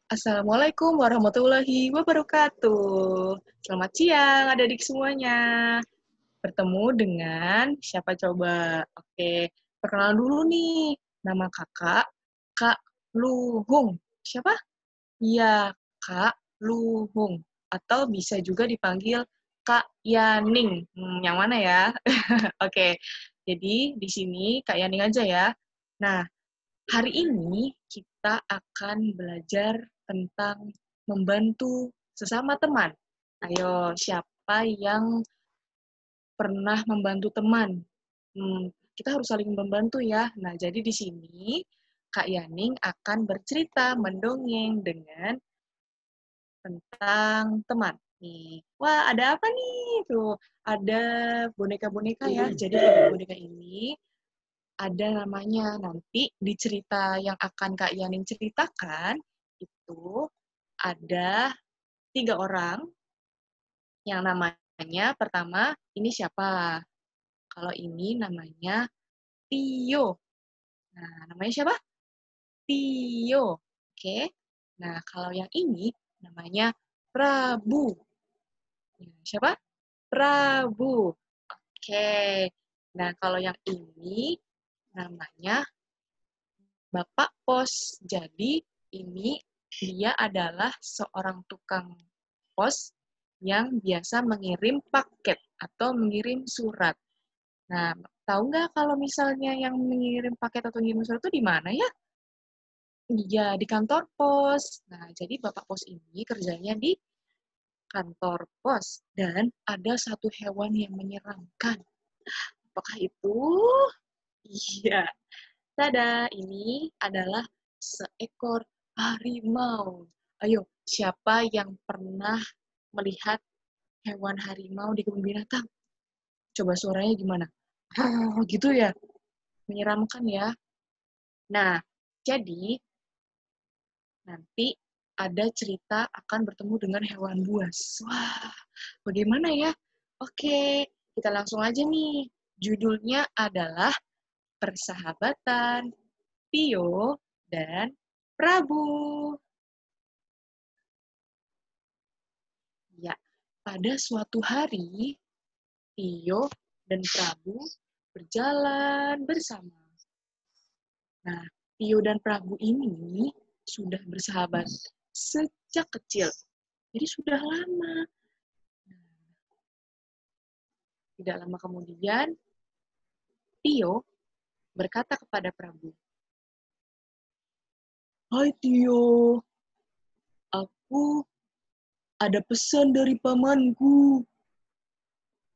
Assalamualaikum warahmatullahi wabarakatuh. Selamat siang adik-adik semuanya. Bertemu dengan siapa coba? Oke, perkenalan dulu nih. Nama kakak, Kak Luhung. Siapa? Iya, Kak Luhung. Atau bisa juga dipanggil Kak Yaning. Yang mana ya? Oke, jadi di sini Kak Yaning aja ya. Nah, hari ini kita akan belajar tentang membantu sesama teman. Ayo, siapa yang pernah membantu teman? Kita harus saling membantu ya. Nah, jadi di sini Kak Yaning akan bercerita, mendongeng dengan tentang teman. Nih, wah ada apa nih? Tuh, ada boneka-boneka ya. Jadi boneka-boneka ini ada namanya. Nanti di cerita yang akan Kak Yanin ceritakan, itu ada 3 orang yang namanya pertama, ini siapa? Kalau ini namanya Tio. Nah, namanya siapa? Tio. Oke. Nah, kalau yang ini namanya Prabu. Siapa? Prabu. Oke. Nah, kalau yang ini namanya Bapak Pos. Jadi ini dia adalah seorang tukang pos yang biasa mengirim paket atau mengirim surat. Nah, tahu nggak kalau misalnya yang mengirim paket atau mengirim surat itu di mana ya? Iya, di kantor pos. Nah, jadi Bapak Pos ini kerjanya di kantor pos. Dan ada satu hewan yang menyeramkan. Apakah itu? Iya. Tada, ini adalah seekor harimau. Ayo, siapa yang pernah melihat hewan harimau di kebun binatang? Coba suaranya gimana? Oh, gitu ya? Menyeramkan ya. Nah, jadi nanti ada cerita akan bertemu dengan hewan buas. Wah, bagaimana ya? Oke, kita langsung aja nih. Judulnya adalah Persahabatan Tio dan Prabu. Ya, pada suatu hari, Tio dan Prabu berjalan bersama. Nah, Tio dan Prabu ini sudah bersahabat sejak kecil. Jadi sudah lama. Tidak lama kemudian, Tio berkata kepada Prabu, "Hai Tio, aku ada pesan dari pamanku,"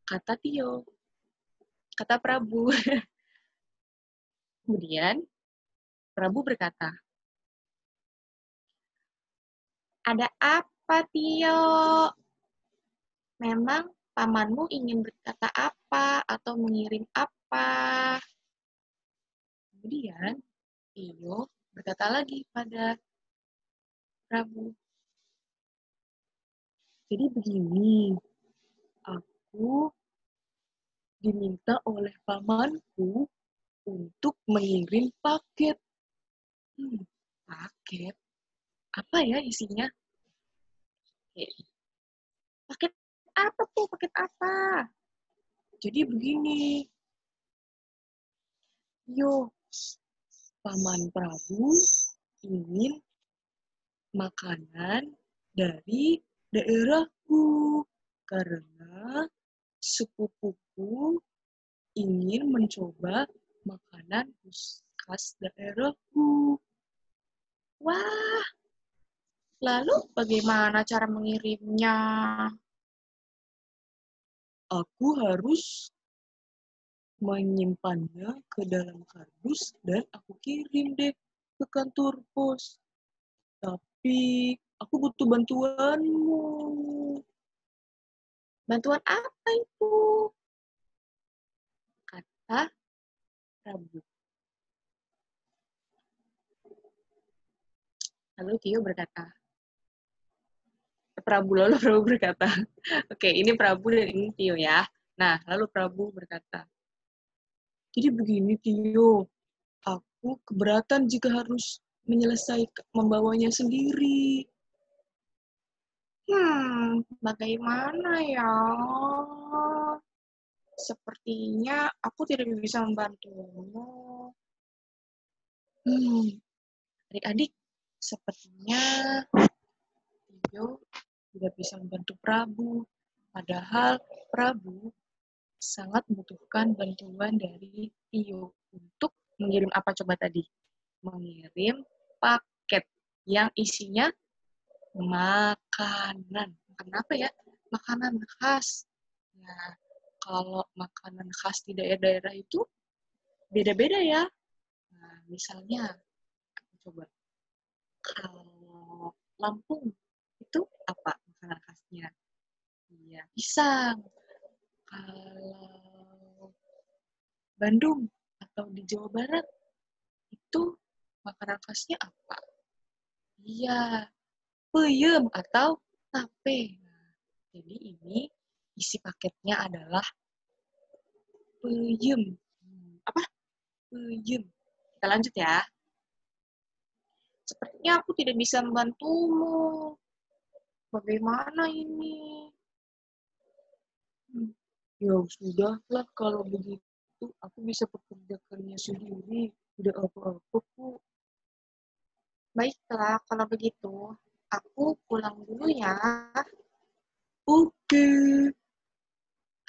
kata Tio. Kata Prabu. Kemudian Prabu berkata, "Ada apa, Tio? Memang pamanmu ingin berkata apa atau mengirim apa?" Kemudian Tio berkata lagi pada Prabu, "Jadi begini, aku diminta oleh pamanku untuk mengirim paket." Paket? Apa ya isinya? Paket apa tuh? Paket apa? Jadi begini, yo, Paman Prabu ingin makanan dari daerahku karena sepupuku ingin mencoba makanan khas daerahku. Wah, lalu bagaimana cara mengirimnya? Aku harus menyimpannya ke dalam kardus dan aku kirim deh ke kantor pos. Tapi aku butuh bantuanmu. Bantuan apa itu? Kata Prabu. Lalu Tio berkata, Prabu berkata, oke, ini Prabu dan ini Tio ya. Nah, lalu Prabu berkata, jadi begini Tio, aku keberatan jika harus menyelesaikan, membawanya sendiri. Bagaimana ya? Sepertinya aku tidak bisa membantumu. Adik-adik, sepertinya Tio tidak bisa membantu Prabu. Padahal Prabu sangat membutuhkan bantuan dari Tio untuk mengirim apa coba tadi? Mengirim paket yang isinya makanan. Makanan apa ya? Makanan khas. Nah, kalau makanan khas di daerah-daerah itu beda-beda ya. Nah, misalnya, coba kalau Lampung itu apa makanan khasnya? Iya, pisang. Kalau Bandung atau di Jawa Barat itu makanan khasnya apa? Iya, peyem atau tape. Nah, jadi ini isi paketnya adalah peyem. Apa? Peyem. Kita lanjut ya. Sepertinya aku tidak bisa membantumu. Bagaimana ini? Ya sudahlah kalau begitu. Aku bisa pekerjakannya sendiri. Tidak apa-apa kok. Baiklah, kalau begitu. Aku pulang dulu ya. Oke.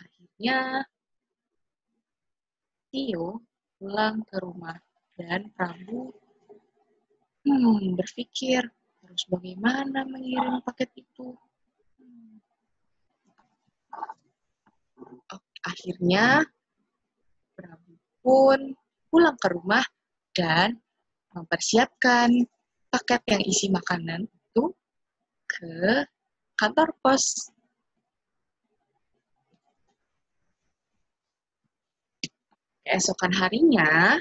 Akhirnya Tio pulang ke rumah dan Prabu berpikir harus bagaimana mengirim paket itu. Akhirnya Prabu pun pulang ke rumah dan mempersiapkan paket yang isi makanan itu ke kantor pos. Keesokan harinya,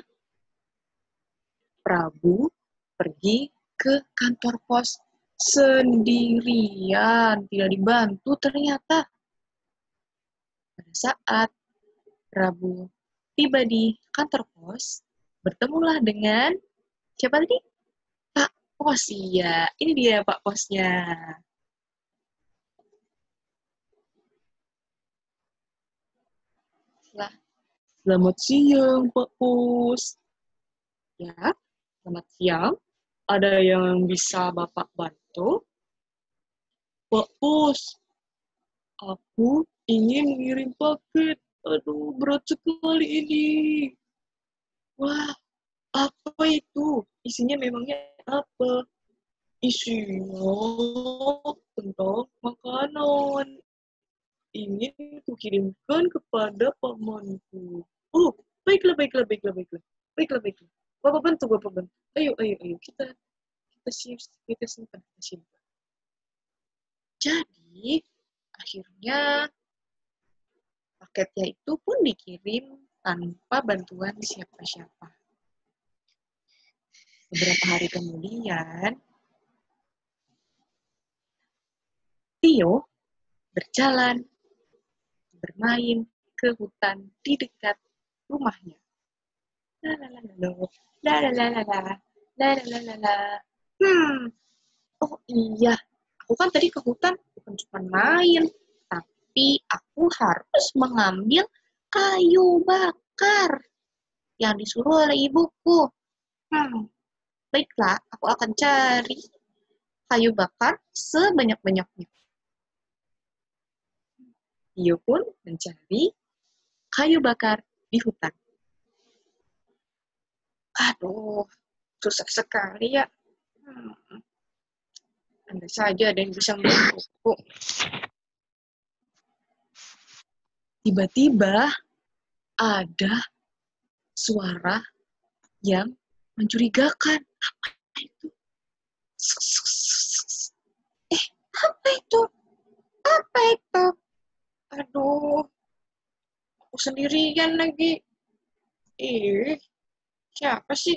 Prabu pergi ke kantor pos sendirian, tidak dibantu ternyata. Pada saat Prabu tiba di kantor pos, bertemulah dengan siapa tadi? Pak Pos, iya. Ini dia Pak Posnya. Selamat siang, Pak Pos. Ya, selamat siang. Ada yang bisa Bapak bantu? Pak Pos, aku ingin mengirim paket. Aduh, berat sekali ini. Wah, apa itu? Isinya memangnya apa? Isinya tentang makanan. Ingin kukirimkan kepada pamanku. Oh, baiklah, baiklah, baiklah, baiklah. Baiklah, baiklah. Bapak bantu, Bapak bantu. Ayo, ayo, ayo. Kita simpan, kita simpan. Jadi, akhirnya paketnya itu pun dikirim tanpa bantuan siapa-siapa. Beberapa hari kemudian, Tio berjalan bermain ke hutan di dekat rumahnya. Oh iya, aku kan tadi ke hutan bukan cuma main, tapi aku harus mengambil kayu bakar yang disuruh oleh ibuku. Baiklah, aku akan cari kayu bakar sebanyak-banyaknya. Tio pun mencari kayu bakar di hutan. Aduh, susah sekali ya. Andai saja ada yang bisa membantuku. Tiba-tiba ada suara yang mencurigakan. Apa itu? Apa itu? Apa itu? Aduh, aku sendirian lagi. Siapa sih?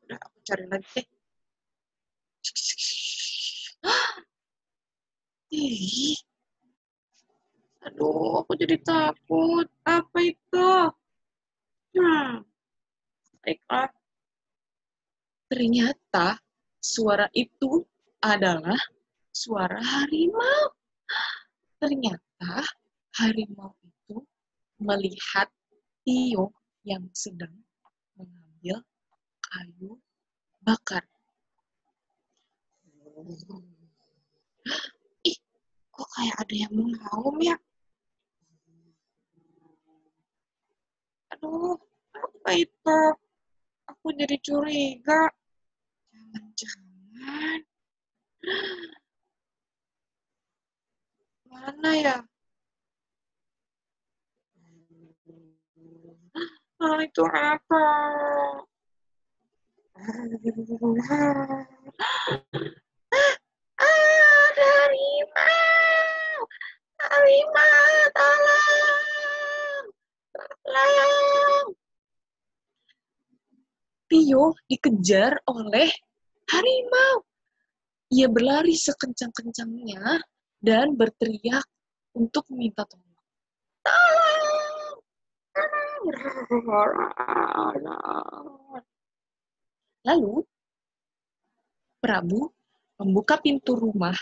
Udah, aku cari lagi deh. Aduh, aku jadi takut. Apa itu? Baiklah. Ternyata suara itu adalah suara harimau. Ternyata harimau itu melihat Tio yang sedang mengambil kayu bakar. Ih, kok kayak ada yang mengaum ya? Aduh, apa itu? Aku jadi curiga. Jangan-jangan. Mana ya? Itu apa? Ada harimau! Harimau, tolong! Tolong! Tio dikejar oleh harimau. Ia berlari sekencang-kencangnya dan berteriak untuk meminta tolong. Tolong! Lalu, Prabu membuka pintu rumah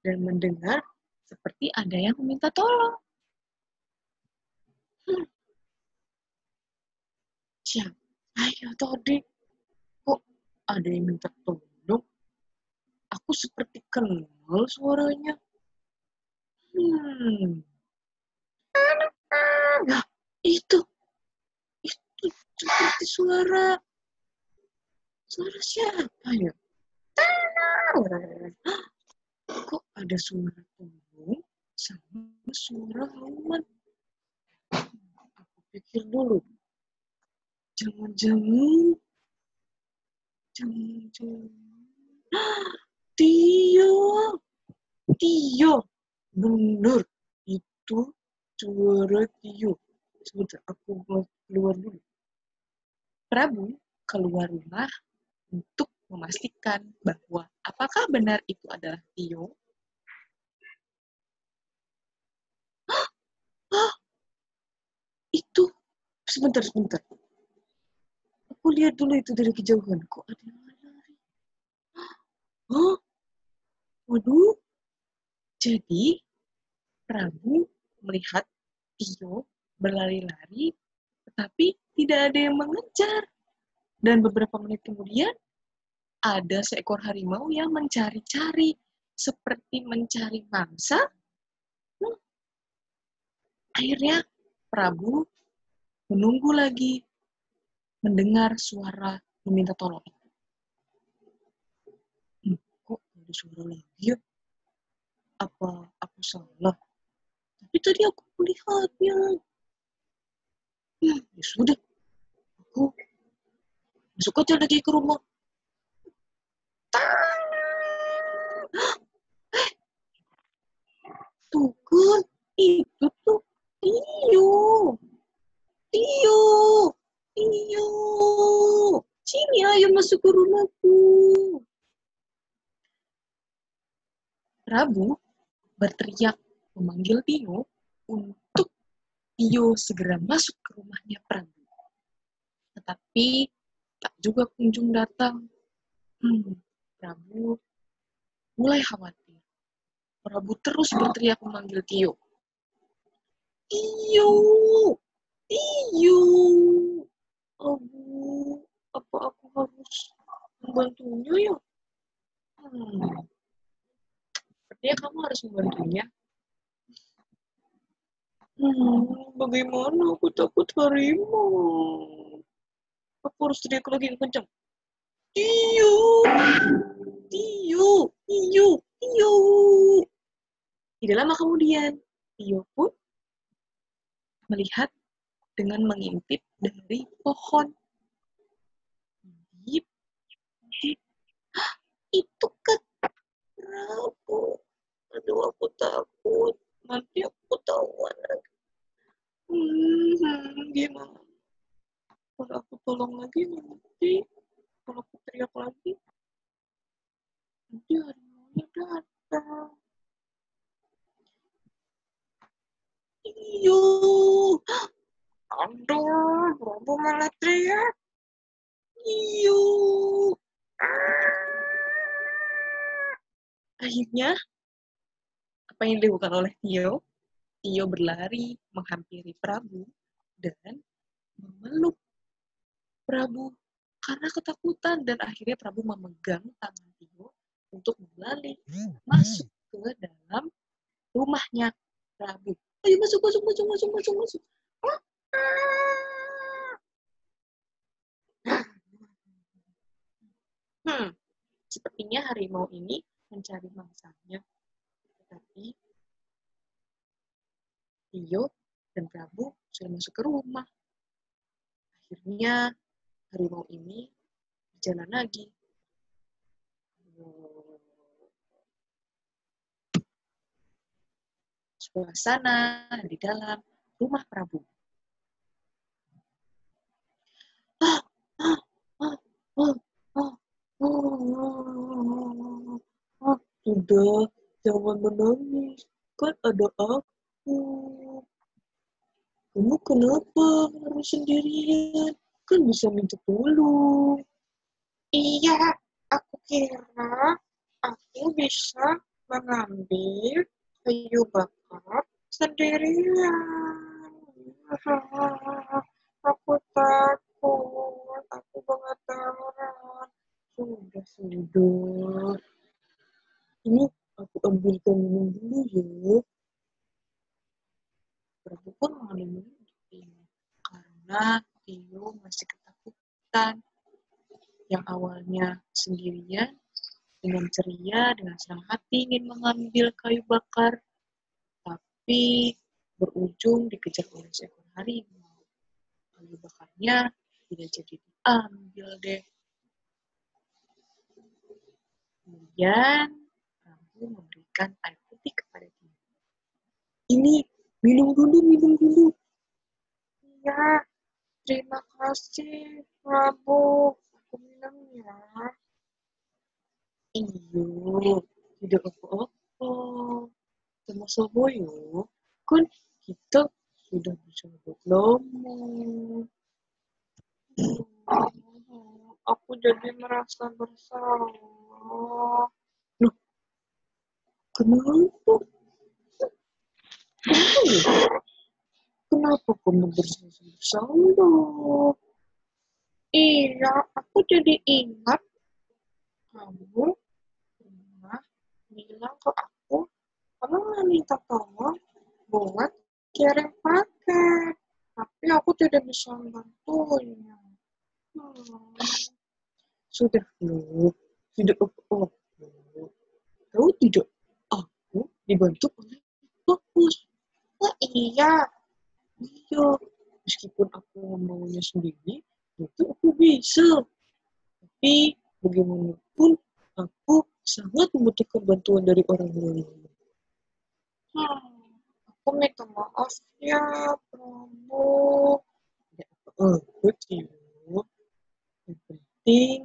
dan mendengar seperti ada yang meminta tolong. Siapa ya tadi? Kok ada yang minta tolong? Aku seperti kenal suaranya. Nah, itu seperti suara siapa ya? Kok ada suara burung sama suara hauman? Aku pikir dulu. Jangan-jangan Tio, bener itu suara Tio. Sebentar, aku mau keluar dulu. Prabu keluar rumah untuk memastikan bahwa apakah benar itu adalah Tio. Itu, sebentar. Aku lihat dulu itu dari kejauhan. Kok ada yang lari? Waduh. Jadi, Prabu melihat Tio berlari-lari, tetapi tidak ada yang mengejar. Dan beberapa menit kemudian, ada seekor harimau yang mencari-cari, seperti mencari mangsa. Akhirnya, Prabu menunggu lagi, mendengar suara meminta tolong. Kok ada suara lagi ya? Apa aku salah? Tapi tadi aku melihatnya. Ya sudah, aku masuk aja lagi ke rumah. Tuh kan, itu tuh Tio. Sini ayo masuk ke rumahku. Prabu berteriak memanggil Tio untuk Tio segera masuk ke rumahnya Prabu. Tetapi tak juga kunjung datang. Prabu mulai khawatir. Prabu terus berteriak memanggil Tio. Tio! Aduh, apa aku harus membantunya ya? Sepertinya kamu harus membantunya. Bagaimana? Aku takut harimau. Aku harus teriak lagi yang kencang. Tio! Tidak lama kemudian, Tio pun melihat dengan mengintip dari pohon. Itu kan Prabu. Aduh, aku takut. Nanti aku ketahuan lagi. Gimana? Kalau aku tolong lagi nanti, kalau aku teriak lagi, nanti harimaunya datang. Aduh, Prabu malah teriak. Akhirnya, apa yang dilakukan oleh Tio? Tio berlari menghampiri Prabu dan memeluk Prabu karena ketakutan, dan akhirnya Prabu memegang tangan Tio untuk berlari masuk ke dalam rumahnya Prabu. Ayo masuk, masuk, masuk, masuk, masuk, masuk. Sepertinya harimau ini mencari mangsanya, tetapi Tio dan Prabu sudah masuk ke rumah. Akhirnya harimau ini berjalan lagi. Suasana di dalam rumah Prabu. Sudah, jangan menangis. Kan ada aku. Kamu kenapa harus sendirian? Kan bisa minta tolong. Iya, aku kira aku bisa mengambil kayu bakar sendirian. Aku takut, aku gemetaran. Sudah. Ini aku ambilkan minum dulu ya. Prabu pun mengambil minum untuk Tio, karena Tio masih ketakutan. Yang awalnya sendirian, dengan ceria, dengan senang hati ingin mengambil kayu bakar, tapi berujung dikejar oleh seekor harimau. Kayu bakarnya tidak jadi diambil deh. Kemudian Prabu memberikan air putih kepada Tio. Ini, minum dulu. Ya, terima kasih, Prabu. Aku minum ya. Iyo, tidak apa-apa. Sama-sama ya. Kan kita sudah bersahabat lama. Aku jadi merasa bersalah. Loh, kenapa? Kenapa kamu bersalah bersalah? Iya, aku jadi ingat kamu pernah bilang ke aku, kamu nggak minta tolong buat kirim paket, tapi aku tidak bisa membantunya. Sudah loh, tidak apa-apa. Tahu tidak, aku dibantu oleh bagus. Oh iya, meskipun aku maunya sendiri, itu aku bisa. Tapi bagaimanapun, aku sangat membutuhkan bantuan dari orang lain. Aku minta maaf ya, Prabu. Ya apa-apa, Tio. Yang penting,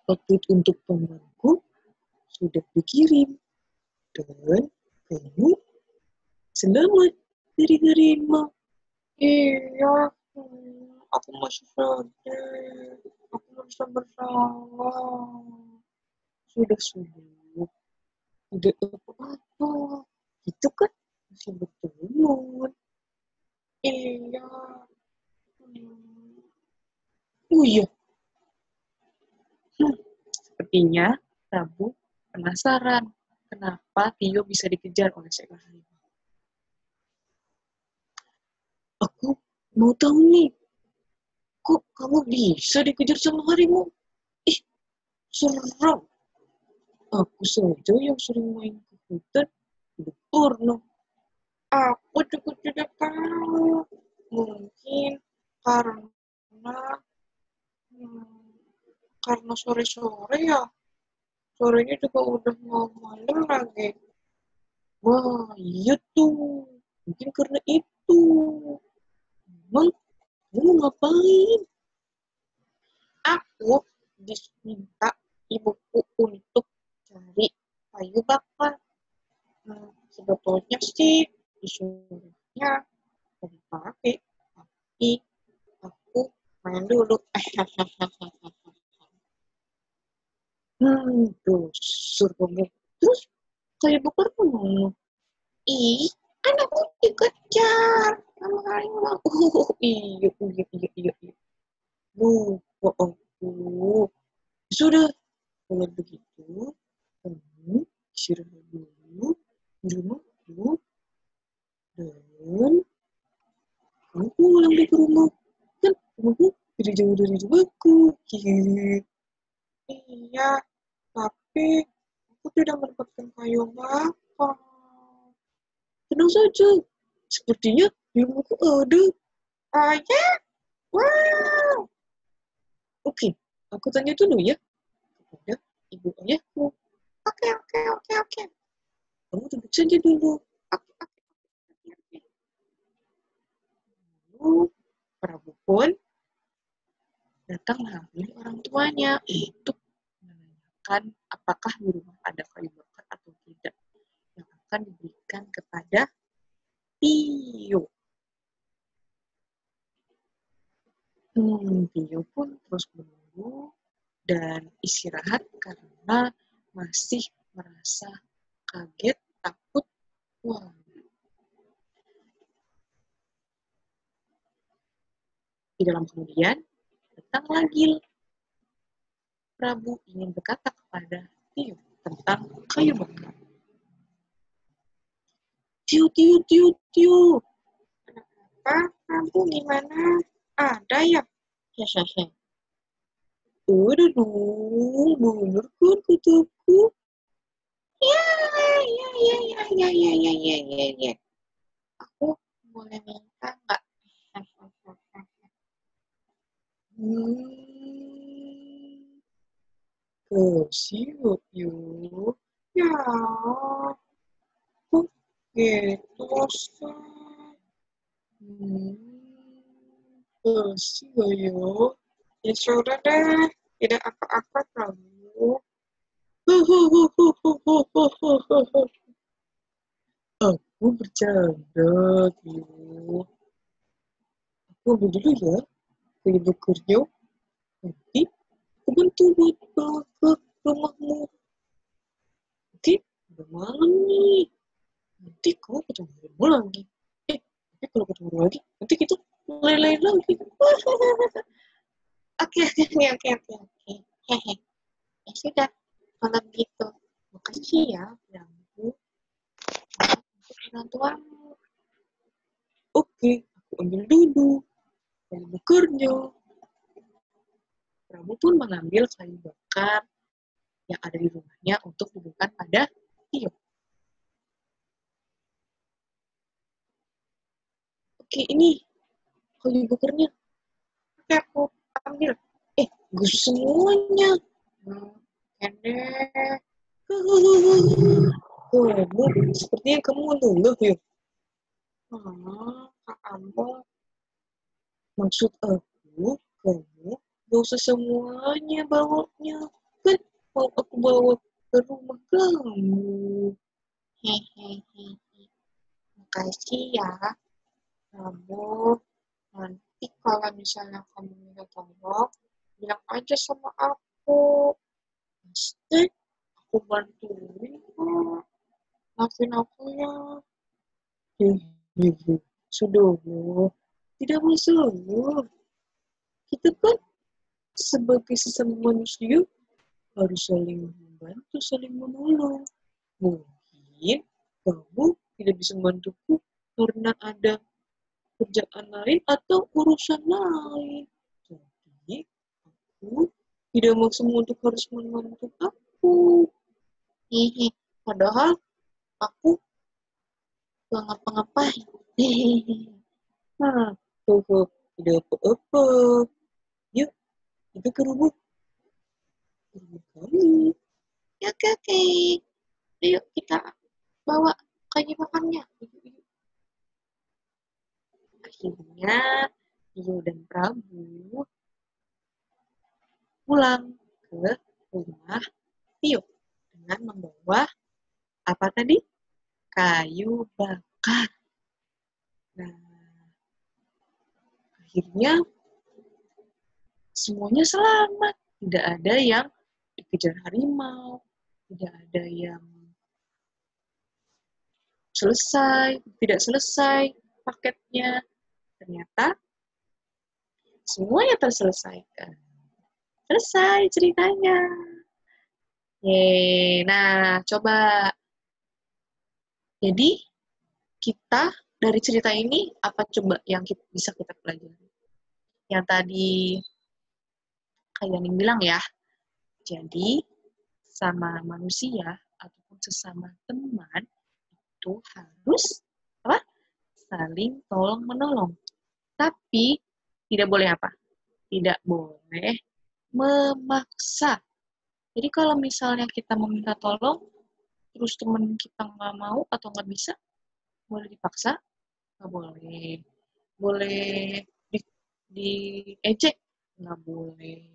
paket untuk pamanku sudah dikirim. Dan kamu selamat dari harimau. Iya, aku masih sedih. Aku merasa bersalah. Sudah. Tidak apa-apa. Itu kan masih berteman. Iya. Oh iya. Sepertinya Prabu penasaran kenapa Tio bisa dikejar oleh seekor harimau. Aku mau tahu nih, kok kamu bisa dikejar sama harimau? Ih, serem. Aku saja yang sering main ke hutan, tidak pernah. Aku juga tidak tahu. Mungkin karena karena sore-sore ya. Sorenya juga udah mau malam lagi. Wah, iya tuh. Mungkin karena itu. Emang kamu ngapain? Aku diminta ibuku untuk cari kayu bakar. Sebetulnya sih disuruhnya dari pagi, tapi aku main dulu. Terus Besar banget. Terus kayu bakar pun ngomong, ih, anakku dikejar sama harimau. Iya, iya, iya, iya, iya. Lupa aku. Sudah, kalau begitu, kamu istirahat dulu di rumahku dan kamu pulang deh ke rumah. Kan rumahku tidak jauh dari rumahku. Hihihi. Iya, tapi aku tidak mendapatkan kayu bakar. Tenang saja, sepertinya di rumahku ada. Ada? Wow. Oke, aku tanya dulu ya kepada ibu ayahku. Oke, oke, oke, oke. Kamu duduk saja dulu. Oke, oke, oke, oke. Lalu, Prabu pun datang mengambil orang tuanya untuk menanyakan apakah di rumah ada kayu bakar atau tidak yang akan diberikan kepada Tio. Tio pun terus menunggu dan istirahat karena masih merasa kaget, takut. Wah, tidak lama kemudian datang lagi Prabu ingin berkata kepada Tio tentang kayu bakar. Tio, Tio, Tio, Tio. Kenapa? Prabu gimana? Ada ya? Hehehe. Udah dong, bener kan kataku? Ya, ya, ya, ya, ya, ya, ya, ya, ya, ya. Aku boleh minta nggak? Kasihan yuk. Ya, kok gitu sih? Kasihan yuk. Ya sudah deh, tidak apa-apa kamu. Aku bercanda, yuk. Aku ambil dulu ya, kayu bakarnya. Nanti aku bantu buat bawa ke rumahmu. Nanti udah malam nih. Nanti kamu ketemu lagi. Tapi kalau ketemu lagi, nanti kita lain-lain lagi. Oke, oke, oke, oke, oke. Hehe. Ya sudah, kalau begitu. Makasih ya, Brambu, untuk orang tuamu. Oke, aku ambil dulu kayu bakarnya. Prabu pun mengambil kayu bakar yang ada di rumahnya untuk diberikan pada Tio. Oke, ini kayu bakarnya. Oke, aku ambil. Gus semuanya. Deh. Kamu, sepertinya kamu luluh ya. Kak Ambo, maksud aku, kamu gak usah semuanya bawanya. Kan mau aku bawa ke rumah kamu. Hehehe. Makasih ya, kamu. Nanti kalau misalnya kamu minta tolong, bilang aja sama aku. Pasti aku bantuin kok. Maafin aku ya. Ibu, sudah, tidak masalah. Kita kan sebagai sesama manusia harus saling membantu, saling menolong. Mungkin kamu tidak bisa membantuku karena ada kerjaan lain atau urusan lain. Jadi, aku tidak maksud untuk harus membantu aku. Hihi, padahal aku gak ngapa-ngapain. Hehehe. Nah, tidak apa-apa. Yuk, kita ke rumah kami. Ya, oke, oke. Ayo kita bawa kayu bakarnya. Akhirnya, Tio dan Prabu pulang ke rumah Tio dengan membawa apa tadi? Kayu bakar. Nah, akhirnya semuanya selamat. Tidak ada yang dikejar harimau. tidak ada yang selesai, tidak selesai paketnya. Ternyata semuanya terselesaikan. Selesai ceritanya. Yeay. Nah, coba. Jadi, kita dari cerita ini, apa coba yang bisa kita pelajari? Yang tadi kayak yang bilang ya, jadi sama manusia ataupun sesama teman itu harus apa? Saling tolong menolong. Tapi tidak boleh apa? Tidak boleh memaksa. Jadi kalau misalnya kita meminta tolong, terus teman kita nggak mau atau nggak bisa, boleh dipaksa? Nggak boleh. Boleh diejek? Nggak boleh.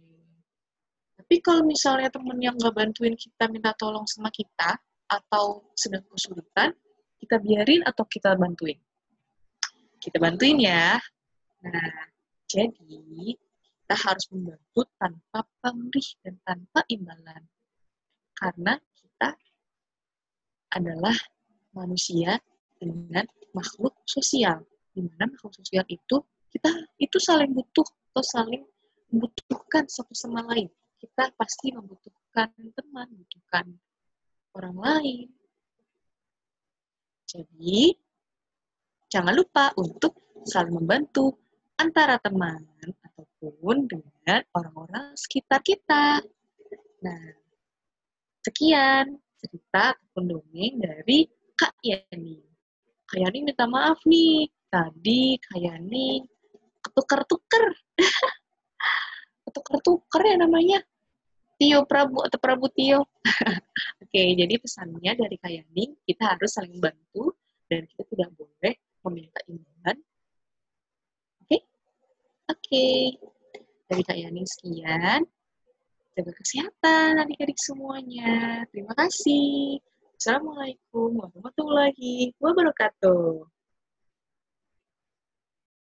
Tapi kalau misalnya teman yang nggak bantuin kita minta tolong sama kita, atau sedang kesulitan, kita biarin atau kita bantuin? Kita bantuin ya. Nah, jadi kita harus membantu tanpa pamrih dan tanpa imbalan. Karena kita adalah manusia dengan makhluk sosial. Di mana makhluk sosial itu kita itu saling butuh atau saling membutuhkan satu sama lain. Kita pasti membutuhkan teman, membutuhkan orang lain. Jadi, jangan lupa untuk saling membantu antara teman ataupun dengan orang-orang sekitar kita. Nah, sekian cerita ataupun dongeng dari Kak Yani. Kak Yani minta maaf nih, tadi Kak Yani ketukar-tukar ya namanya. Tio Prabu atau Prabu Tio. Oke, jadi pesannya dari Kak Yani, kita harus saling membantu dan kita tidak boleh meminta imbalan. Oke? Oke. Dari Kak Yani sekian. Jaga kesehatan adik-adik semuanya. Terima kasih. Assalamualaikum warahmatullahi wabarakatuh.